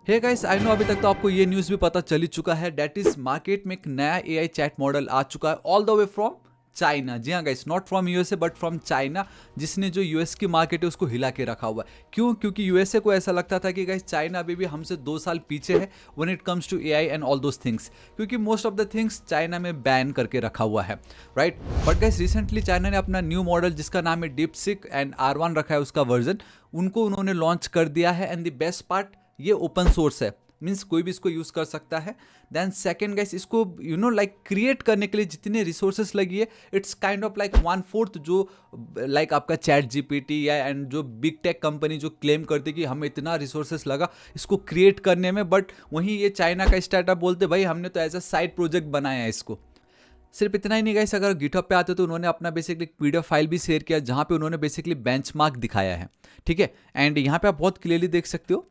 Hey guys, I know अभी तक तो आपको ये न्यूज़ भी पता चल ही चुका है, डेट इज मार्केट में एक नया एआई चैट मॉडल आ चुका है all the way from China. जी हाँ guys, not from USA but from China, जिसने जो यूएस की मार्केट है उसको हिला के रखा हुआ है। क्यों? क्योंकि यूएसए को ऐसा लगता था कि गाइस चाइना अभी भी हमसे 2 साल पीछे है when it comes to AI and all those things, क्योंकि most of the things China में बैन करके रखा हुआ है, right. But guys recently China ने अपना न्यू मॉडल जिसका नाम है डीपसीक एंड R1 रखा है उसका वर्जन, उनको उन्होंने लॉन्च कर दिया है। एंड द बेस्ट पार्ट, ये ओपन सोर्स है, मीन्स कोई भी इसको यूज़ कर सकता है। देन सेकेंड गाइस, इसको लाइक क्रिएट करने के लिए जितने रिसोर्सेस लगी है, इट्स काइंड ऑफ लाइक 1/4 जो लाइक आपका चैट जीपीटी या एंड जो बिग टेक कंपनी जो क्लेम करती कि हमें इतना रिसोर्सेस लगा इसको क्रिएट करने में, बट वहीं ये चाइना का स्टार्टअप बोलते भाई हमने तो एज अ साइड प्रोजेक्ट बनाया है इसको। सिर्फ इतना ही नहीं गाइस, अगर गिटहब पे आते तो उन्होंने अपना बेसिकली पीडीएफ फाइल भी शेयर किया जहाँ पे उन्होंने बेसिकली बेंचमार्क दिखाया है, ठीक है। एंड यहाँ पे आप बहुत क्लियरली देख सकते हो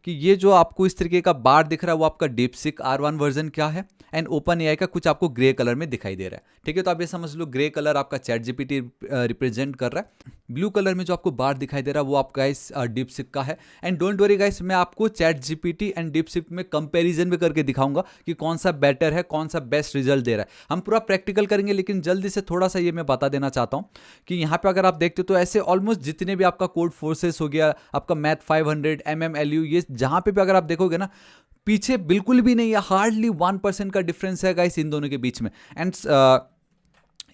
कि ये जो आपको इस तरीके का बार दिख रहा है वो आपका डीपसीक R1 वर्जन क्या है, एंड ओपन एआई का कुछ आपको ग्रे कलर में दिखाई दे रहा है, ठीक है। तो आप ये समझ लो ग्रे कलर आपका चैट जीपीटी रिप्रेजेंट कर रहा है, ब्लू कलर में जो आपको बार दिखाई दे रहा है वो आपका इस डीपसीक का है। एंड डोंट वरी गाइस, मैं आपको चैट जीपीटी एंड डीपसीक में कंपैरिजन भी करके दिखाऊंगा कि कौन सा बेटर है, कौन सा बेस्ट रिजल्ट दे रहा है। हम पूरा प्रैक्टिकल करेंगे, लेकिन जल्दी से थोड़ा सा ये मैं बता देना चाहता हूँ कि यहाँ पे अगर आप देखते हो तो ऐसे ऑलमोस्ट जितने भी आपका कोड फोर्सेस हो गया, आपका मैथ 500, MMLU, ये जहाँ पे भी अगर आप देखोगे ना, पीछे बिल्कुल भी नहीं है, हार्डली 1% का डिफरेंस है गाइस इन दोनों के बीच में। एंड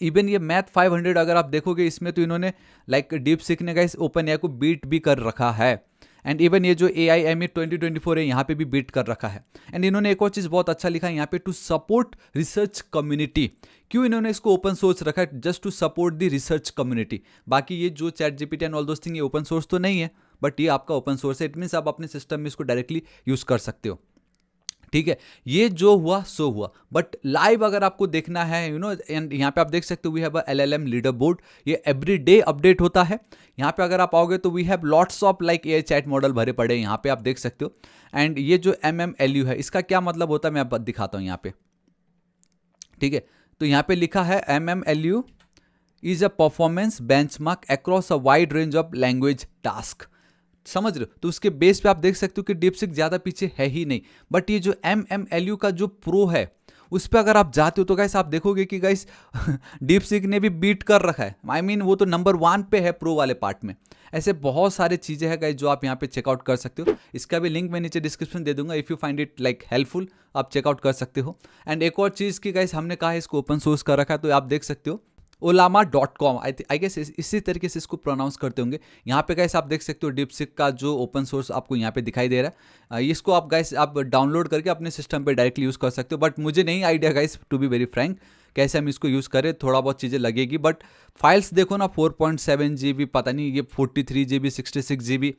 इवन ये मैथ 500 अगर आप देखोगे इसमें तो इन्होंने लाइक डीपसीक ने गाइस ओपन एआई को बीट भी कर रखा है। एंड इवन ये जो AIME 2024 है यहाँ पे भी बीट कर रखा है। एंड इन्होंने एक और चीज़ बहुत अच्छा लिखा है यहाँ पे, टू सपोर्ट रिसर्च कम्युनिटी। क्यों इन्होंने इसको ओपन सोर्स रखा है? Just to support the research community. बाकी ये जो chat GPT and all those thing ये ओपन सोर्स तो नहीं है, बट ये आपका ओपन सोर्स है। इट मीन्स आप अपने सिस्टम में इसको डायरेक्टली यूज़ कर सकते हो, ठीक है। ये जो हुआ सो हुआ, बट लाइव अगर आपको देखना है एंड यहाँ पे आप देख सकते हो we have a LLM leader board, ये एवरी डे अपडेट होता है। यहाँ पे अगर आप आओगे तो we have lots of like AI chat model भरे पड़े हैं, यहाँ पे आप देख सकते हो। एंड ये जो MMLU है इसका क्या मतलब होता है मैं आप दिखाता हूँ यहाँ पे, ठीक है। तो यहाँ पे लिखा है MMLU is a performance benchmark across a wide range of language task. समझ रहे हो? तो उसके बेस पे आप देख सकते हो कि डीपसीक ज़्यादा पीछे है ही नहीं। बट ये जो MMLU का जो प्रो है उस पर अगर आप जाते हो तो गाइस आप देखोगे कि गाइस डीपसीक ने भी बीट कर रखा है। आई मीन वो तो नंबर 1 पे है प्रो वाले पार्ट में। ऐसे बहुत सारे चीज़ें हैं गाइस जो आप यहाँ पे चेकआउट कर सकते हो। इसका भी लिंक मैं नीचे डिस्क्रिप्शन दे दूंगा, if you find it like helpful आप चेकआउट कर सकते हो। एंड एक और चीज़ की गाइस हमने कहा है इसको ओपन सोर्स कर रखा है, तो आप देख सकते हो Ollama.com, आई गेस इसी तरीके से इसको प्रोनाउंस करते होंगे। यहाँ पे गाइस आप देख सकते हो डीपसीक का जो ओपन सोर्स आपको यहाँ पे दिखाई दे रहा है। इसको आप गाइस आप डाउनलोड करके अपने सिस्टम पे डायरेक्टली यूज़ कर सकते हो। बट मुझे नहीं idea guys, to be very frank, कैसे हम इसको यूज़ करें। थोड़ा बहुत चीज़ें लगेगी, बट फाइल्स देखो ना 4.7 GB, पता नहीं ये 43 GB, 66 GB,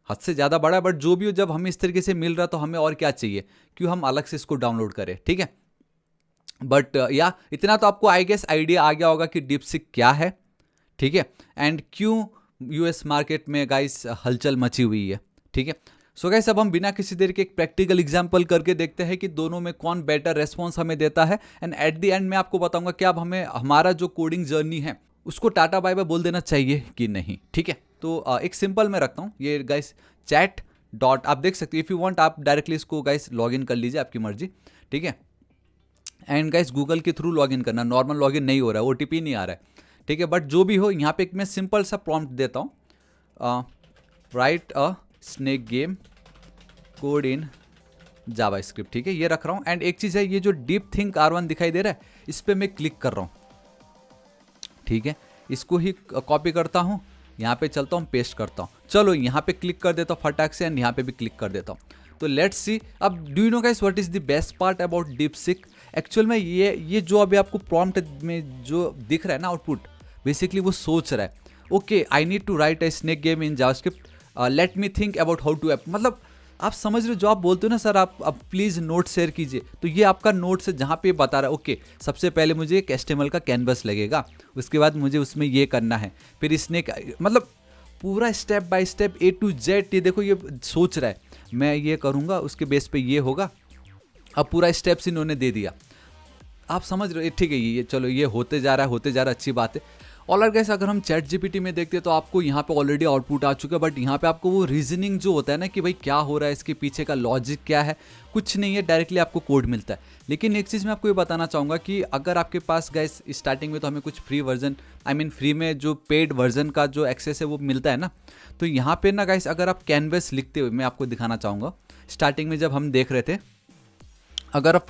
हद से ज़्यादा बड़ा है। बट जो भी हो, जब हमें इस तरीके से मिल रहा तो हमें और क्या चाहिए, क्यों हम अलग से इसको डाउनलोड करें, ठीक है। बट या इतना तो आपको आई गेस आइडिया आ गया होगा कि डीपसीक क्या है, ठीक है, एंड क्यों यूएस मार्केट में गाइस हलचल मची हुई है, ठीक है। सो गाइस अब हम बिना किसी देर के एक प्रैक्टिकल एग्जांपल करके देखते हैं कि दोनों में कौन बेटर रेस्पॉन्स हमें देता है। एंड एट द एंड मैं आपको बताऊंगा कि अब हमें हमारा जो कोडिंग जर्नी है उसको टाटा बाय बाय बोल देना चाहिए कि नहीं, ठीक है। तो एक सिंपल मैं रखता हूँ ये गाइस चैट डॉट, आप देख सकते हो, इफ़ यू वांट आप डायरेक्टली इसको गाइस लॉग इन कर लीजिए, आपकी मर्जी, ठीक है। एंड गाइस गूगल के थ्रू लॉगिन करना, नॉर्मल लॉगिन नहीं हो रहा है, OTP नहीं आ रहा है, ठीक है। बट जो भी हो, यहाँ पे एक मैं सिंपल सा प्रॉम्प्ट देता हूँ, right a snake game code in JavaScript, ठीक है, ये रख रहा हूँ। एंड एक चीज़ है, ये जो डीपथिंक R1 दिखाई दे रहा है इस पर मैं क्लिक कर रहा हूँ, ठीक है। इसको ही कॉपी करता हूँ, यहाँ पे चलता हूँ, पेस्ट करता हूँ। चलो यहाँ पे क्लिक कर देता हूँ फटाक से, एंड यहाँ पे भी क्लिक कर देता हूँ। तो लेट्स सी, अब do you know guys what is the best part about DeepSeek? Actual में ये जो अभी आपको प्रॉम्प्ट में जो दिख रहा है ना आउटपुट, बेसिकली वो सोच रहा है, okay I need to write a snake game in JavaScript, let me think about how to app. मतलब आप समझ रहे हो, जो आप बोलते हो ना सर आप अब प्लीज़ नोट शेयर कीजिए, तो ये आपका नोट्स है जहाँ पे बता रहा है ओके सबसे पहले मुझे एक HTML का कैनवस लगेगा, उसके बाद मुझे उसमें ये करना है, फिर स्नेक, मतलब पूरा step by step A to Z। ये देखो ये सोच रहा है मैं ये करूँगा, उसके बेस पे ये होगा। अब पूरा स्टेप्स इन्होंने दे दिया, आप समझ रहे हो, ठीक है, ये चलो ये होते जा रहा है, अच्छी बात है। और गाइस अगर हम चैट जीपीटी में देखते हैं तो आपको यहाँ पे ऑलरेडी आउटपुट आ चुका है, बट यहाँ पे आपको वो रीजनिंग जो होता है ना कि भाई क्या हो रहा है, इसके पीछे का लॉजिक क्या है, कुछ नहीं है, डायरेक्टली आपको कोड मिलता है। लेकिन एक चीज़ मैं आपको ये बताना चाहूँगा कि अगर आपके पास गाइस स्टार्टिंग में तो हमें कुछ फ्री वर्जन फ्री में जो पेड वर्जन का जो एक्सेस है वो मिलता है ना, तो यहाँ पे ना गाइस अगर आप कैनवस लिखते हुए, मैं आपको दिखाना चाहूँगा स्टार्टिंग में जब हम देख रहे थे, अगर आप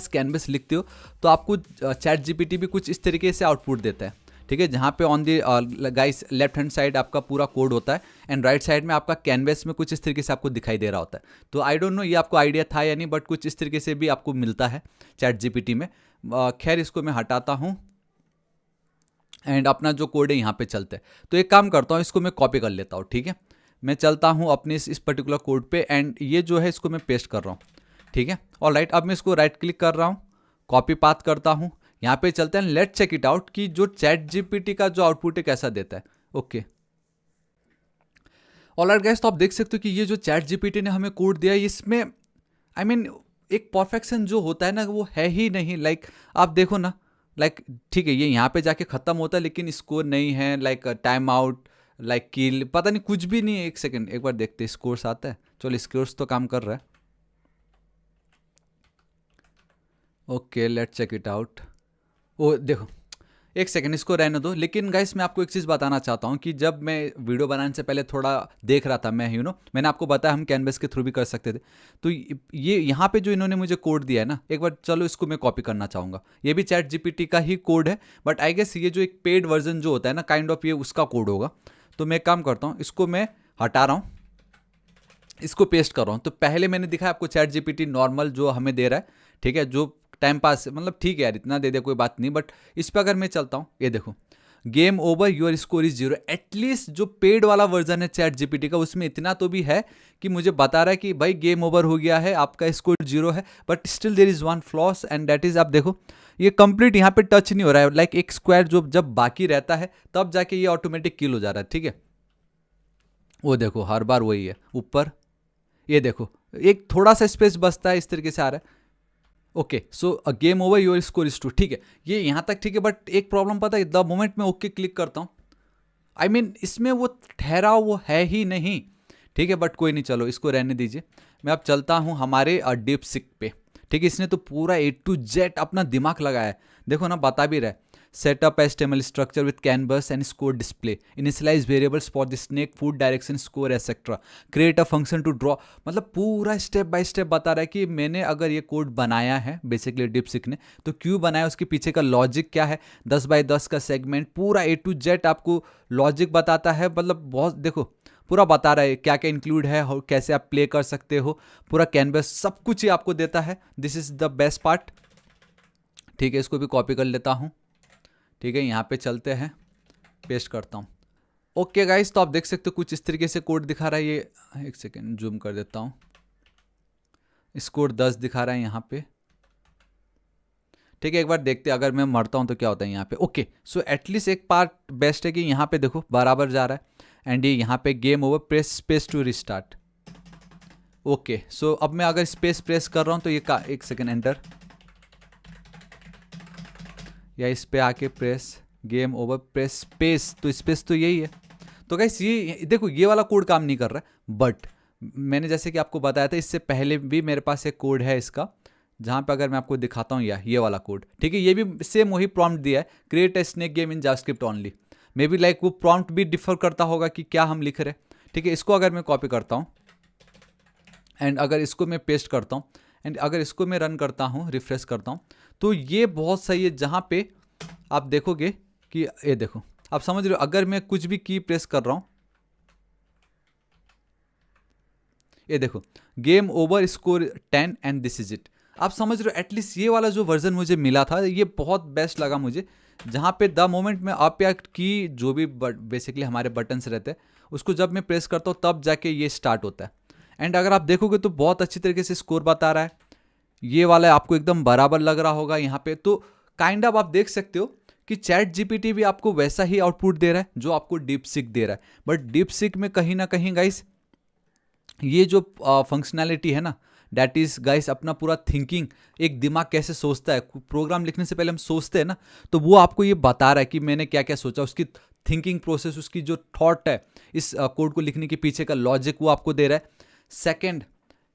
/कैनवस लिखते हो तो आपको चैट जीपीटी भी कुछ इस तरीके से आउटपुट देता है, ठीक है, जहाँ पे on the guys left hand side आपका पूरा कोड होता है एंड राइट साइड में आपका कैनवस में कुछ इस तरीके से आपको दिखाई दे रहा होता है। तो आई डोंट नो ये आपको आइडिया था या नहीं, बट कुछ इस तरीके से भी आपको मिलता है चैट जीपीटी में। खैर इसको मैं हटाता हूँ एंड अपना जो कोड है यहाँ पे चलते हैं। तो एक काम करता हूँ, इसको मैं कॉपी कर लेता हूँ, ठीक है, मैं चलता हूँ अपने इस पर्टिकुलर कोड पे एंड ये जो है इसको मैं पेस्ट कर रहा हूँ, ठीक है। और राइट, अब मैं इसको राइट क्लिक कर रहा हूँ, कॉपी पाथ करता हूँ, यहाँ पे चलते हैं, लेट चेक इट आउट कि जो चैट जीपीटी का जो आउटपुट है कैसा देता है। ओके ऑलराइट गाइस, तो आप देख सकते हो कि ये जो चैट जीपीटी ने हमें कोड दिया है इसमें एक परफेक्शन जो होता है ना वो है ही नहीं। लाइक आप देखो ना, लाइक ठीक है ये यहाँ पे जाके खत्म होता है लेकिन स्कोर नहीं है, लाइक टाइम आउट, लाइक किल, पता नहीं कुछ भी नहीं है। एक सेकेंड एक बार देखते स्कोर्स आता है, चलो स्कोर्स तो काम कर रहा है। Okay let's check it out. ओ देखो, एक सेकंड इसको रहने दो। लेकिन गाइस मैं आपको एक चीज़ बताना चाहता हूँ कि जब मैं वीडियो बनाने से पहले थोड़ा देख रहा था, मैं मैंने आपको बताया हम कैनवस के थ्रू भी कर सकते थे। तो ये यहाँ पे जो इन्होंने मुझे कोड दिया है ना, एक बार चलो इसको मैं कॉपी करना चाहूँगा। ये भी चैट जीपीटी का ही कोड है, बट आई गेस ये जो एक पेड वर्जन जो होता है ना काइंड ऑफ, ये उसका कोड होगा। तो मैं काम करता हूँ, इसको मैं हटा रहा हूँ, इसको पेस्ट कर रहा हूँ। तो पहले मैंने दिखाया आपको चैट जीपीटी नॉर्मल जो हमें दे रहा है, ठीक है, जो टाइम पास मतलब ठीक है यार इतना दे दे कोई बात नहीं, बट इस पर अगर मैं चलता हूँ, ये देखो game over your score is 0। At least जो पेड वाला वर्जन है चैट जीपीटी का उसमें इतना तो भी है कि मुझे बता रहा है कि भाई गेम ओवर हो गया है, आपका स्कोर 0 है, but still there is one flaws and that is, आप देखो ये कंप्लीट यहाँ पे टच नहीं हो रहा है। लाइक एक स्क्वायर जो जब बाकी रहता है तब जाके ये ऑटोमेटिक किल हो जा रहा है, ठीक है। वो देखो हर बार वही है ऊपर, ये देखो एक थोड़ा सा स्पेस बचता है, इस तरीके से आ रहा है। Okay so game over your score is 2, ठीक है, ये यहाँ तक ठीक है। बट एक प्रॉब्लम पता है, द मोमेंट मैं ओके क्लिक करता हूँ इसमें वो ठहराव वो है ही नहीं, ठीक है। बट कोई नहीं, चलो इसको रहने दीजिए। मैं अब चलता हूँ हमारे डीपसीक पे, ठीक है। इसने तो पूरा A to Z अपना दिमाग लगाया है, देखो ना बता भी रहा है। Setup HTML structure with canvas and score display, initialise variables for the snake, food direction, score etcetera, create a function to draw. मतलब पूरा स्टेप बाय स्टेप बता रहा है कि मैंने अगर ये कोड बनाया है बेसिकली डीपसीक ने, तो क्यों बनाया, उसके पीछे का लॉजिक क्या है। 10x10 का सेगमेंट, पूरा A to Z आपको लॉजिक बताता है। मतलब बहुत देखो पूरा बता रहा है क्या क्या इंक्लूड है और कैसे आप प्ले कर सकते हो, पूरा कैनवस सब कुछ ही आपको देता है। This is the best part, ठीक है। इसको भी कॉपी कर लेता हूँ, ठीक है, यहाँ पे चलते हैं, पेस्ट करता हूँ। ओके गाइस, तो आप देख सकते हो कुछ इस तरीके से कोड दिखा रहा है ये। एक सेकेंड जूम कर देता हूँ, स्कोर 10 दिखा रहा है यहाँ पे, ठीक है। एक बार देखते हैं अगर मैं मरता हूँ तो क्या होता है यहाँ पे। ओके सो एटलीस्ट एक पार्ट बेस्ट है कि यहाँ पे देखो बराबर जा रहा है एंड ये यहाँ पे game over, press space to restart. Okay so अब मैं अगर स्पेस प्रेस कर रहा हूँ तो ये एक सेकेंड एंटर, या इस पे आके press game over, press space, तो स्पेस तो यही है। तो गाइस ये देखो ये वाला कोड काम नहीं कर रहा है, बट मैंने जैसे कि आपको बताया था इससे पहले भी मेरे पास एक कोड है इसका, जहाँ पे अगर मैं आपको दिखाता हूँ ये वाला कोड, ठीक है, ये भी सेम वही प्रॉम्प्ट दिया है, create a snake game in JavaScript only. May be like वो प्रॉम्प्ट भी डिफर करता होगा कि क्या हम लिख रहे हैं, ठीक है। इसको अगर मैं कॉपी करता हूँ एंड अगर इसको मैं पेस्ट करता हूँ एंड अगर इसको मैं रन करता हूँ, रिफ्रेश करता हूँ, तो ये बहुत सही है। जहाँ पे आप देखोगे कि ये देखो, आप समझ रहे हो, अगर मैं कुछ भी की प्रेस कर रहा हूँ, ये देखो game over, score 10 and this is it. आप समझ रहे हो, एटलीस्ट ये वाला जो वर्जन मुझे मिला था ये बहुत बेस्ट लगा मुझे, जहाँ पे द मोमेंट में अप या की जो भी बेसिकली हमारे बटन्स रहते हैं उसको जब मैं प्रेस करता हूँ तब जाके ये स्टार्ट होता है। एंड अगर आप देखोगे तो बहुत अच्छी तरीके से स्कोर बता रहा है, ये वाला आपको एकदम बराबर लग रहा होगा यहाँ पे। तो काइंड ऑफ आप देख सकते हो कि चैट जीपीटी भी आपको वैसा ही आउटपुट दे रहा है जो आपको डीपसीक दे रहा है, बट डीपसीक में कहीं ना कहीं गाइस ये जो फंक्शनैलिटी है ना, डैट इज गाइस अपना पूरा थिंकिंग, एक दिमाग कैसे सोचता है, प्रोग्राम लिखने से पहले हम सोचते हैं ना, तो वो आपको ये बता रहा है कि मैंने क्या क्या सोचा, उसकी थिंकिंग प्रोसेस, उसकी जो थॉट है इस कोड को लिखने के पीछे का लॉजिक वो आपको दे रहा है। सेकंड,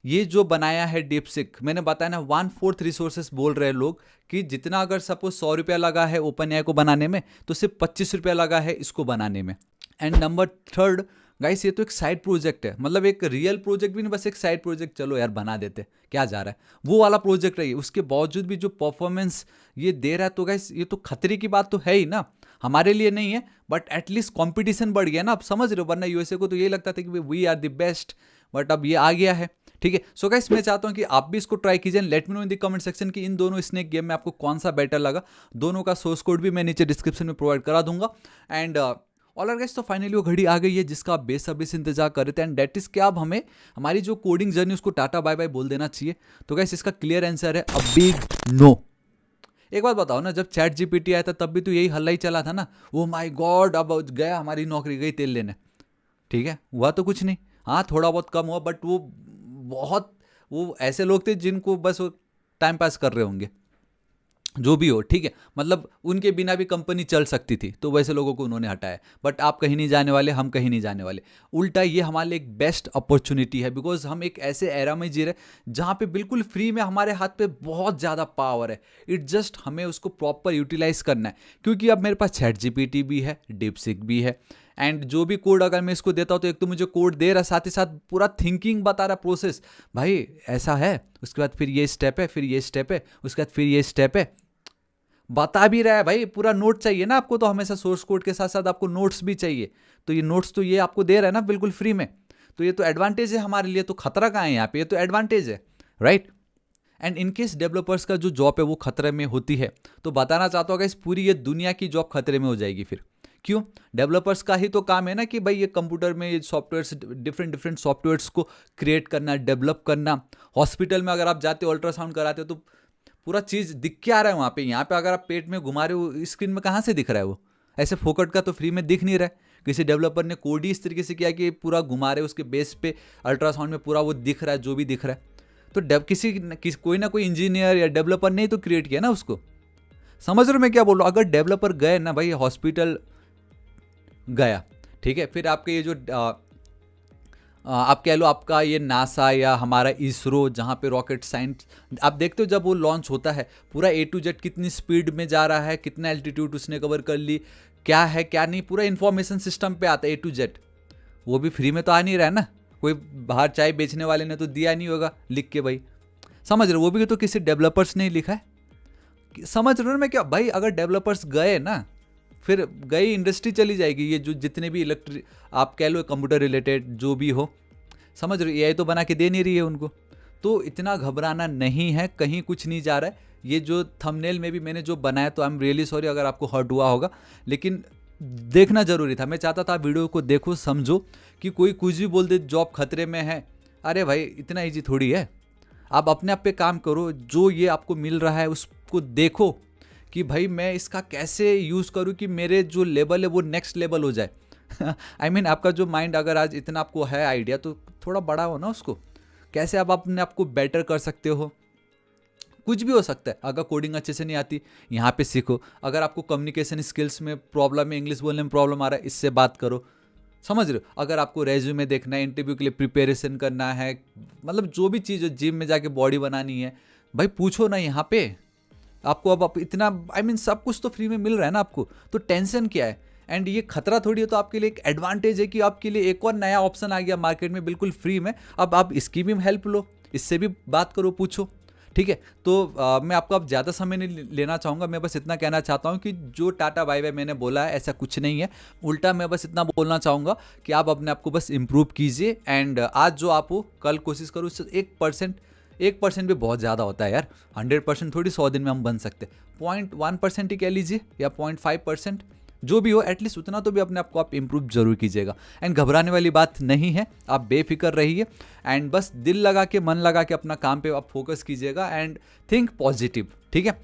ये जो बनाया है डीपसीक, मैंने बताया ना 1/4 रिसोर्सेस बोल रहे हैं लोग कि जितना अगर सपोज 100 रुपया लगा है ओपन एआई को बनाने में, तो सिर्फ 25 रुपया लगा है इसको बनाने में। एंड नंबर थर्ड गाइस, ये तो एक साइड प्रोजेक्ट है, मतलब एक रियल प्रोजेक्ट भी नहीं, बस एक साइड प्रोजेक्ट, चलो यार बना देते, क्या जा रहा है, वो वाला प्रोजेक्ट है ये। उसके बावजूद भी जो परफॉर्मेंस ये दे रहा है, तो गाइस ये तो खतरे की बात तो है ही ना, हमारे लिए नहीं है बट एटलीस्ट कंपटीशन बढ़ गया ना, आप समझ रहे हो, वरना यूएसए को तो ये लगता था कि we are the best, but अब ये आ गया है। ठीक है, सो गाइस मैं चाहता हूं कि आप भी इसको ट्राई कीजिए, let me know in the comment section कि इन दोनों स्नेक गेम में आपको कौन सा बेटर लगा। दोनों का सोर्स कोड भी मैं नीचे डिस्क्रिप्शन में प्रोवाइड करा दूंगा। एंड ऑल गाइस, तो फाइनली वो घड़ी आ गई है जिसका आप बेसब्री से इंतजार कर रहे थे, एंड दैट इज क्या अब हमें हमारी जो कोडिंग जर्नी उसको टाटा बाय बाय बोल देना चाहिए। तो गाइस इसका क्लियर आंसर है अ बिग नो। एक बात बताओ ना, जब चैट जीपीटी आया था तब भी तो यही हल्ला ही चला था ना, वो माय गॉड अब गया, हमारी नौकरी गई तेल लेने। ठीक है, हुआ तो कुछ नहीं, हाँ थोड़ा बहुत कम हुआ, बट वो बहुत, वो ऐसे लोग थे जिनको बस वो टाइम पास कर रहे होंगे, जो भी हो। ठीक है, मतलब उनके बिना भी कंपनी चल सकती थी, तो वैसे लोगों को उन्होंने हटाया। बट आप कहीं नहीं जाने वाले, हम कहीं नहीं जाने वाले, उल्टा ये हमारे लिए एक बेस्ट अपॉर्चुनिटी है, बिकॉज हम एक ऐसे एरा में जी रहे जहाँ पे बिल्कुल फ्री में हमारे हाथ पे बहुत ज़्यादा पावर है। इट जस्ट हमें उसको प्रॉपर यूटिलाइज करना है, क्योंकि अब मेरे पास चैट जीपीटी भी है, डीपसीक भी है, एंड जो भी कोड अगर मैं इसको देता हूँ तो एक तो मुझे कोड दे रहा है, साथ ही साथ पूरा थिंकिंग बता रहा, प्रोसेस, भाई ऐसा है, उसके बाद फिर ये स्टेप है, फिर ये स्टेप है, उसके बाद फिर ये स्टेप है, बता भी रहा है। भाई पूरा नोट चाहिए ना आपको, तो हमेशा सोर्स कोड के साथ साथ आपको नोट्स भी चाहिए, तो ये नोट्स तो ये आपको दे रहा है ना बिल्कुल फ्री में, तो ये तो एडवांटेज है हमारे लिए, तो खतरा कहाँ है यहाँ पे, ये तो एडवांटेज है, राइट। एंड इनकेस डेवलपर्स का जो जॉब है वो खतरे में होती है, तो बताना चाहता हूँ इस पूरी ये दुनिया की जॉब खतरे में हो जाएगी फिर। क्यों? डेवलपर्स का ही तो काम है ना कि भाई ये कंप्यूटर में ये सॉफ्टवेयर्स, डिफरेंट डिफरेंट सॉफ्टवेयर्स को क्रिएट करना, डेवलप करना। हॉस्पिटल में अगर आप जाते हो अल्ट्रासाउंड कराते हो तो पूरा चीज़ दिख के आ रहा है वहाँ पे, यहाँ पे अगर आप पेट में घुमा रहे हो स्क्रीन में कहाँ से दिख रहा है वो, ऐसे फोकट का तो फ्री में दिख नहीं रहा है। किसी डेवलपर ने कोड ही इस तरीके से किया कि पूरा घुमा रहे, उसके बेस पे अल्ट्रासाउंड में पूरा वो दिख रहा है जो भी दिख रहा है। तो कोई ना कोई इंजीनियर या डेवलपर ने ही तो क्रिएट किया ना उसको। समझ रहे हो मैं क्या बोल रहा हूँ? अगर डेवलपर गए ना भाई हॉस्पिटल गया, ठीक है, फिर आपके ये जो आप कह लो आपका ये नासा या हमारा इसरो, जहाँ पे रॉकेट साइंस आप देखते हो जब वो लॉन्च होता है, पूरा A to Z कितनी स्पीड में जा रहा है, कितना एल्टीट्यूड उसने कवर कर ली, क्या है क्या नहीं, पूरा इन्फॉर्मेशन सिस्टम पे आता है A to Z। वो भी फ्री में तो आ नहीं रहा है ना, कोई बाहर चाय बेचने वाले ने तो दिया नहीं होगा लिख के भाई, समझ रहे हो, वो भी तो किसी डेवलपर्स ने ही लिखा है। समझ रहे हो मैं क्या भाई, अगर डेवलपर्स गए ना फिर गई इंडस्ट्री चली जाएगी, ये जो जितने भी आप कह लो कंप्यूटर रिलेटेड जो भी हो, समझ रहे हो, एआई तो बना के दे नहीं रही है उनको। तो इतना घबराना नहीं है, कहीं कुछ नहीं जा रहा है। ये जो थंबनेल में भी मैंने जो बनाया, तो आई एम रियली सॉरी अगर आपको हर्ट हुआ होगा, लेकिन देखना जरूरी था। मैं चाहता था वीडियो को देखो, समझो कि कोई कुछ भी बोल दे जॉब खतरे में है, अरे भाई इतना ईजी थोड़ी है। आप अपने आप पे काम करो, जो ये आपको मिल रहा है उसको देखो कि भाई मैं इसका कैसे यूज़ करूँ कि मेरे जो लेवल है वो नेक्स्ट लेवल हो जाए। आई मीन आपका जो माइंड अगर आज इतना आपको है आइडिया, तो थोड़ा बड़ा हो ना उसको, कैसे आप अपने आप को बेटर कर सकते हो। कुछ भी हो सकता है, अगर कोडिंग अच्छे से नहीं आती यहाँ पे सीखो, अगर आपको कम्युनिकेशन स्किल्स में प्रॉब्लम है, इंग्लिश बोलने में प्रॉब्लम आ रहा है, इससे बात करो, समझ रहे हो। अगर आपको रेज्यूमे देखना है, इंटरव्यू के लिए प्रिपरेशन करना है, मतलब जो भी चीज़, जिम में जाके बॉडी बनानी है, भाई पूछो ना यहाँ पे आपको। अब आप इतना आई मीन सब कुछ तो फ्री में मिल रहा है ना आपको, तो टेंशन क्या है। एंड ये खतरा थोड़ी है, तो आपके लिए एक एडवांटेज है कि आपके लिए एक और नया ऑप्शन आ गया मार्केट में बिल्कुल फ्री में, अब आप इसकी भी हेल्प लो, इससे भी बात करो, पूछो, ठीक है। तो मैं आपको अब ज़्यादा समय नहीं लेना चाहूँगा, मैं बस इतना कहना चाहता हूँ कि जो टाटा बाय बाय मैंने बोला है ऐसा कुछ नहीं है, उल्टा मैं बस इतना बोलना चाहूँगा कि आप अपने आप को बस इम्प्रूव कीजिए। एंड आज जो आप हो कल कोशिश करो, उससे 1% भी बहुत ज़्यादा होता है यार, 100% थोड़ी 100 दिन में हम बन सकते, 0.1% ही कह लीजिए या 0.5%, जो भी हो एटलीस्ट उतना तो भी अपने आप को आप इम्प्रूव जरूर कीजिएगा। एंड घबराने वाली बात नहीं है, आप बेफिक्र रहिए एंड बस दिल लगा के, मन लगा के अपना काम पे आप फोकस कीजिएगा एंड थिंक पॉजिटिव, ठीक है।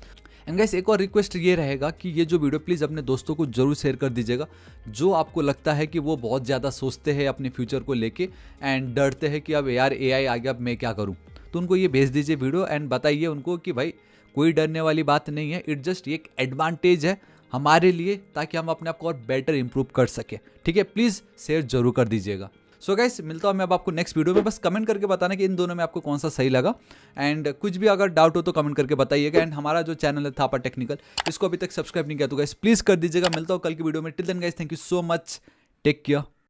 एंड गाइस एक और रिक्वेस्ट ये रहेगा कि ये जो वीडियो प्लीज़ अपने दोस्तों को जरूर शेयर कर दीजिएगा, जो आपको लगता है कि वो बहुत ज़्यादा सोचते हैं अपने फ्यूचर को लेके एंड डरते हैं कि अब यार AI आ गया, अब मैं क्या करूँ। तो उनको ये भेज दीजिए वीडियो एंड बताइए उनको कि भाई कोई डरने वाली बात नहीं है, इट जस्ट एक एडवांटेज है हमारे लिए, ताकि हम अपने आप को और बेटर इंप्रूव कर सके। ठीक है, प्लीज़ शेयर जरूर कर दीजिएगा। सो गाइस मिलता हूँ मैं अब आपको नेक्स्ट वीडियो में। बस कमेंट करके बताना कि इन दोनों में आपको कौन सा सही लगा एंड कुछ भी अगर डाउट हो तो कमेंट करके बताइएगा। एंड हमारा जो चैनल है थापा टेक्निकल, इसको अभी तक सब्सक्राइब नहीं किया तो गाइस प्लीज़ कर दीजिएगा। मिलता हूँ कल की वीडियो में। Till then guys, thank you so much, take care.